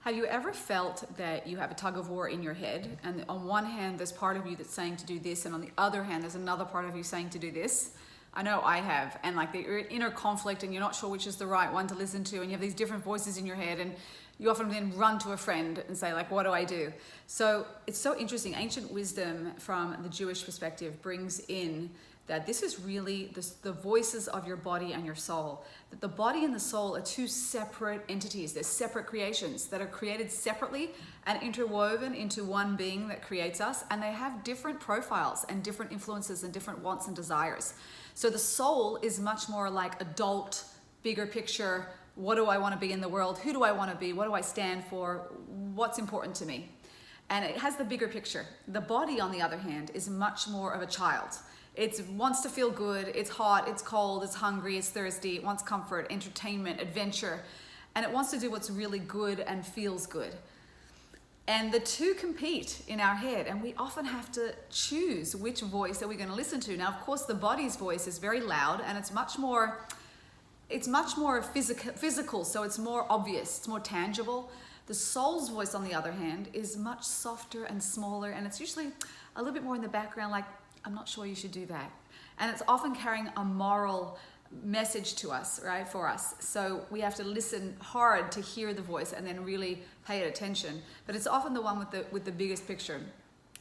Have you ever felt that you have a tug of war in your head, and on one hand there's part of you that's saying to do this, and on the other hand there's another part of you saying to do this? I know I have, and like the inner conflict, and you're not sure which is the right one to listen to, and you have these different voices in your head, and you often then run to a friend and say, like, what do I do? So it's so interesting. Ancient wisdom from the Jewish perspective brings in that this is really the voices of your body and your soul. That the body and the soul are two separate entities. They're separate creations that are created separately and interwoven into one being that creates us. And they have different profiles and different influences and different wants and desires. So the soul is much more like adult, bigger picture. What do I want to be in the world? Who do I want to be? What do I stand for? What's important to me? And it has the bigger picture. The body, on the other hand, is much more of a child. It wants to feel good, it's hot, it's cold, it's hungry, it's thirsty, it wants comfort, entertainment, adventure, and it wants to do what's really good and feels good. And the two compete in our head, and we often have to choose which voice that we're going to listen to. Now, of course, the body's voice is very loud, and it's much more physical, so it's more obvious, it's more tangible. The soul's voice, on the other hand, is much softer and smaller, and it's usually a little bit more in the background, like, I'm not sure you should do that. And it's often carrying a moral message to us, right, for us. So we have to listen hard to hear the voice and then really pay attention. But it's often the one with the biggest picture.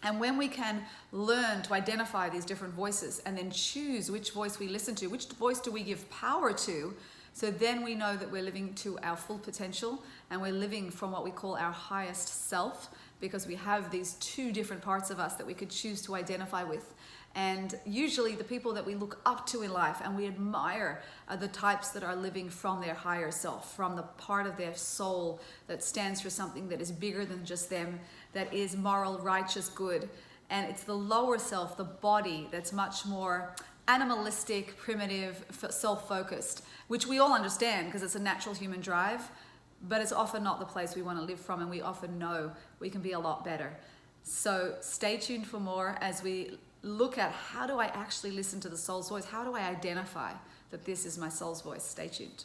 And when we can learn to identify these different voices and then choose which voice we listen to, which voice do we give power to, so then we know that we're living to our full potential and we're living from what we call our highest self, because we have these two different parts of us that we could choose to identify with. And usually the people that we look up to in life and we admire are the types that are living from their higher self, from the part of their soul that stands for something that is bigger than just them, that is moral, righteous, good. And it's the lower self, the body, that's much more animalistic, primitive, self-focused, which we all understand because it's a natural human drive, but it's often not the place we want to live from, and we often know we can be a lot better. So stay tuned for more as we look at how do I actually listen to the soul's voice? How do I identify that this is my soul's voice? Stay tuned.